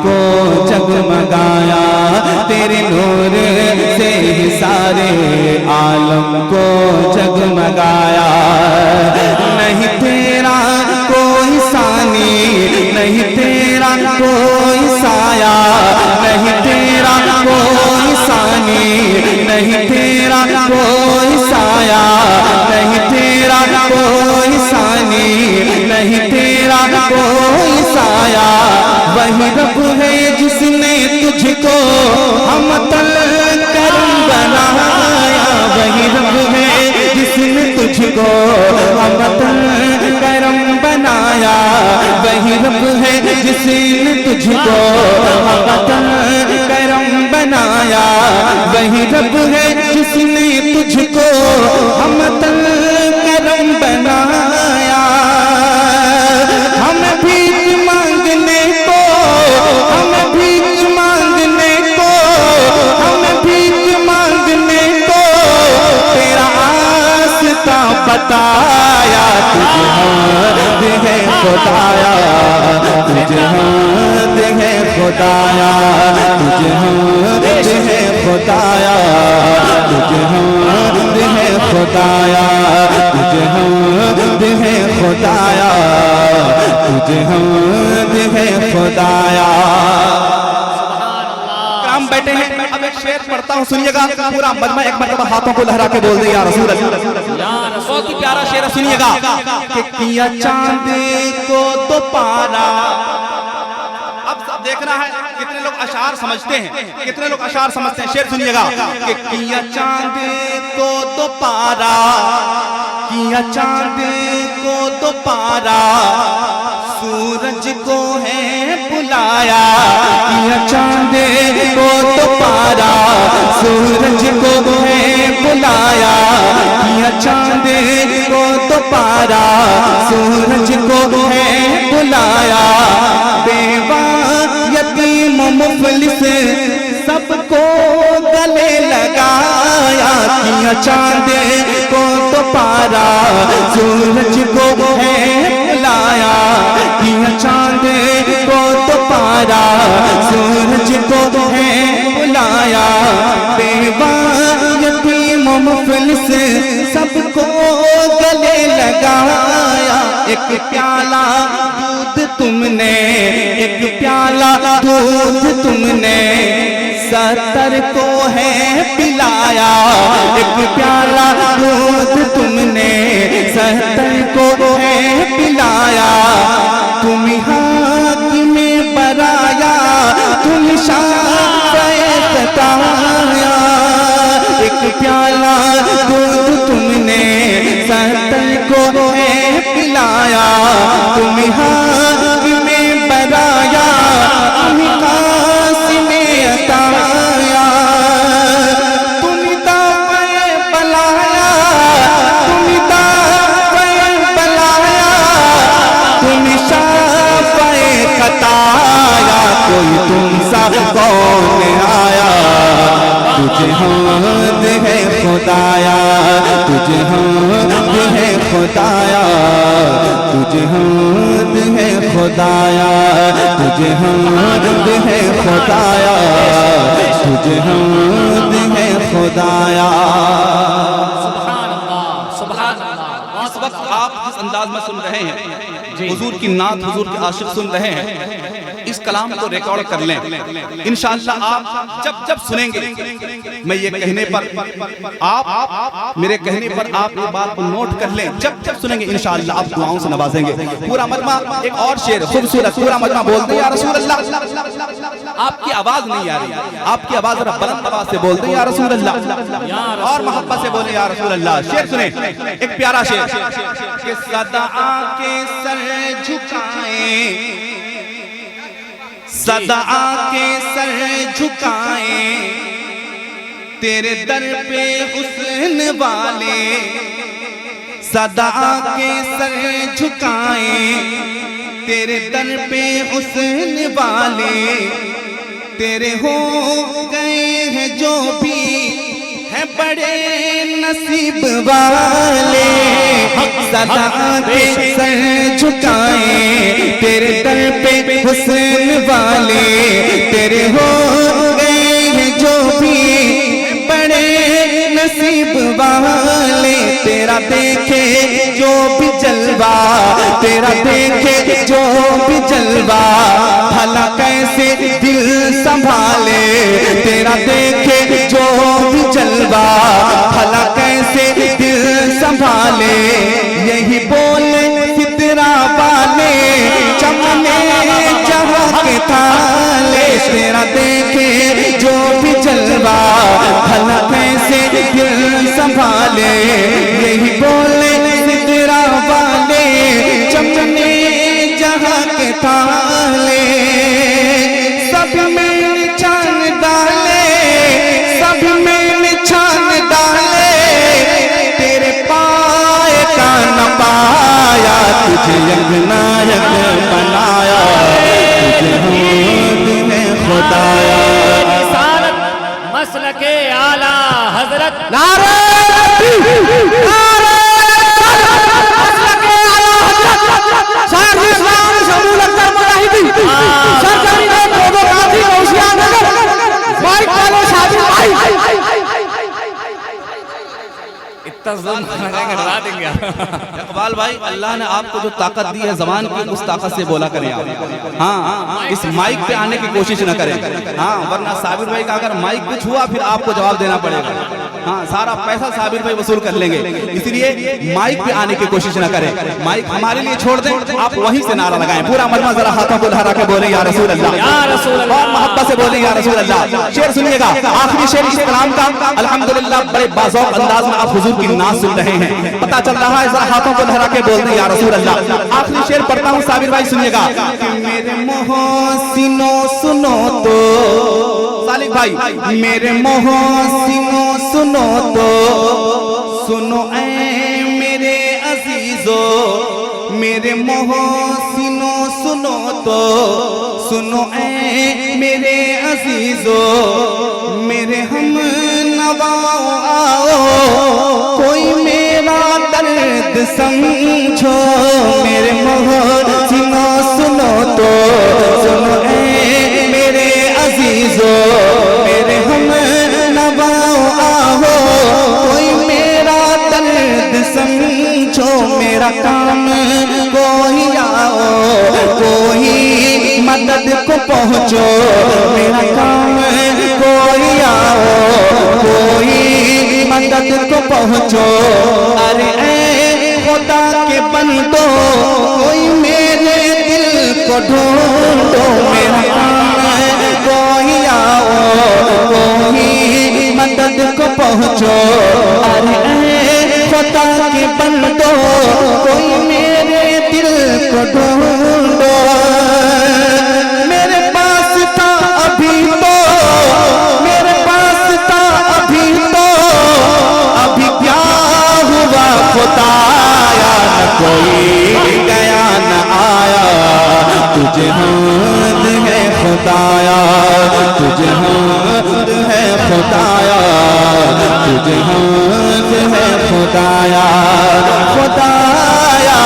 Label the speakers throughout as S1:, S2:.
S1: کو جگمگایا، تیرے نور سے ہی سارے عالم کو جگمگایا۔ نہیں تیرا کوئی ثانی، نہیں تیرا کوئی سایہ، نہیں تیرا کوئی ثانی، نہیں تیرا کوئی سایہ، نہیں تیرا کوئی ثانی، نہیں تیرا کوئی سایہ۔ وہی رب ہے جس نے تجھ کو ہمتل کرم بنایا، وہی رب ہے جس نے تجھ کو ہمتل کرم بنایا، وہی رب ہے جس نے تجھ کو ہمتل کرم بنایا، وہی رب ہے جس نے تجھ کو ہمتل کرم بنایا۔ ہمیں بھیک مانگنے کو، ہمیں بھیک مانگنے کو، ہمیں بھیک مانگنے کو تیرا راستہ بتایا، تجھے حمد ہے خدایا، تجھے حمد ہے خدایا، تجھے حمد ہے خدایا، تجھے حمد ہے خدایا، تجھے حمد ہے خدایا، تجھے حمد ہے خدایا۔ ہم بیٹھے ہیں، اب ایک شعر پڑھتا ہوں، سنیے گا پورا مجمع ایک مرتبہ ہاتھوں کو لہرا کے بول دے یا رسول اللہ۔ بہت ہی پیارا شعر ہے، سنیے گا کہ کیا چاند کو تو پارا۔ اب دیکھنا ہے کتنے لوگ اشعار سمجھتے ہیں، کتنے لوگ اشعار سمجھتے ہیں۔ شعر سنیے گا کہ کیا چاند کو تو پارا، کیا چاند کو تو پارا، سورج کو ہے بلایا، کیا چاند کو تو پارا، سورج کو ہے بلایا، کیا چاند کو تو پارا، سورج کو ہے بلایا۔ بیوہ یتیم مفلس سب کو گلے لگایا، کیا چاند کو تو پارا، سورج کو ہے بلایا، کیا چاند کو تو پارا، سورج کو ہے بلایا۔ بیوہ یتیم مفلس سب کو گلے لگایا، ایک پیالہ دودھ تم نے، ایک پیالہ دودھ تم نے 70 کو ہے پلایا، ایک پیالہ دودھ تم نے 70 کو ہے پلایا۔ تم حاکم برایا، تم شافع ستایا، ایک پیالہ دودھ تم نے 70 کو ہے پلایا۔ تم حاکم برایا، تم قاسم عطایا، تم دافع بلایا، تم دافع بلایا، تم شافع خطایا، کوئی تم سا کون آیا؟ تجھے حمد ہے خدایا، تجھے حمد ہے خدایا، تجھے حمد ہے خدایا، تجھے حمد ہے خدایا، تجھے حمد ہے خدایا۔
S2: سبحان اللہ، سبحان اللہ۔
S1: اس وقت آپ جس انداز میں سن رہے ہیں، حضور کی نعت، حضور کے عاشق سن رہے ہیں، اس کلام کو ریکارڈ کر لیں۔ انشاءاللہ آپ جب جب سنیں گے، میں یہ کہنے پر آپ میرے کہنے پر آپ یہ بات کو نوٹ کر لیں، جب جب سنیں گے انشاءاللہ آپ دعاؤں سے نوازیں گے۔ پورا مجمع ایک اور شعر خوبصورت، پورا مجمع بولتے ہیں یا رسول اللہ۔ آپ کی آواز نہیں آ رہی، آپ کی آواز ذرا بلند آواز سے بولتے ہیں یا رسول اللہ، اور محبت سے بولیں یا رسول اللہ۔ شعر سنیں، ایک پیارا شعر کہ صدا کے سر جھکائیں، صدا کے سر جھکائیں، تیرے در پہ حسن والے، صدا کے سر جھکائیں، تیرے در پہ حسن والے، تیرے ہو گئے ہیں جو بھی ہیں بڑے نصیب والے، صدا کے سر جھکائیں، تیرے در پہ حسن
S3: حسین والے تیرے ہو گئے ہیں جو بھی بڑے نصیب والے، تیرا دیکھے جو بھی جلوہ، تیرا دیکھے جو بھی جلوہ، بھلا کیسے دل سنبھالے، تیرا دیکھے جو بھی جلوہ، بھلا کیسے دل سنبھالے، یہی بولے فطرہ والے چمنے جہاں کے تھالے، تیرا دیکھے جو بھی جلوہ، بھلا کیسے دل سنبھالے، یہی بولے فطرہ والے چمنے جہاں کے تھالے، سب میں چاند ڈالے، سب میں چاند ڈالے، تیرے پائے کا نہ پایا، تجھے یکنایک بنایا، تجھے حمد ہے خدایا۔
S2: رسالت مسلک اعلی حضرت
S3: نعرہ
S1: اقبال بھائی، اللہ نے آپ کو جو طاقت دی ہے زبان کی، اس طاقت سے بولا کریں آپ، ہاں اس مائک پہ آنے کی کوشش نہ کریں، ہاں ورنہ صابر بھائی کا اگر مائک کچھ ہوا پھر آپ کو جواب دینا پڑے گا، ہاں سارا پیسہ صابر بھائی وصول کر لیں گے، اس لیے مائک پہ آنے کی کوشش نہ کریں، مائک ہمارے لیے چھوڑ دیں، آپ وہیں سے نعرہ لگائیں، پورا مجمع ذرا ہاتھوں کو لہرا کے بولیں یا رسول اللہ،
S2: یا رسول اللہ،
S1: اور محبت سے بولیں یا رسول اللہ۔ شعر سنیے گا، آخری شعر اس کلام کا، الحمدللہ بڑے باذوق انداز میں آپ حضور کی ناز سن رہے ہیں، پتہ چل رہا ہے، ذرا ہاتھوں کو لہرا کے بول دیں یا رسول اللہ۔ آخری شعر پڑھتا ہوں، صابر بھائی سنیے گا،
S3: میرے محسنوں سنو تو،
S1: صالح بھائی
S3: میرے محسنوں سنو تو، سنو اے میرے عزیزو، میرے محسنوں سنو تو، سنو اے میرے عزیزو، میرے ہم نواؤ آؤ، کوئی میرا درد سمجھو، میرے محسنوں سنو تو، سنو اے میرے عزیزو، میرے ہم نواؤ آؤ، کوئی میرا درد سمجھو، میرا کام کوئی آؤ، کوئی مدد کو پہنچو، میرا کام کوئی آؤ، کوئی مدد کو پہنچو، ارے اے خدا کے بندو، کوئی میرے دل کو ڈھونڈو، میرا کام کوئی آؤ، کوئی مدد کو پہنچو، ارے اے خدا کے بندو، کوئی میرے دل کو ڈھونڈو، میرے پاس تھا ابھی تو، میرے پاس تھا ابھی تو، ابھی کیا ہوا خدایا، نہ کوئی گیا نہ آیا، تجھے حمد ہے خدایا، تجھے حمد ہے خدایا، تجھے حمد ہے خدایا، خدایا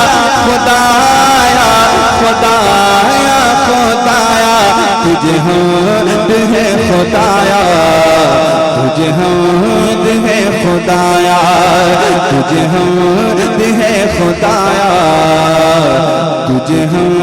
S3: خدایا خدایا خدایا، تجھے حمد ہے خدایا، تجھے حمد ہے خدایا، تجھے حمد ہے خدایا، تجھے حمد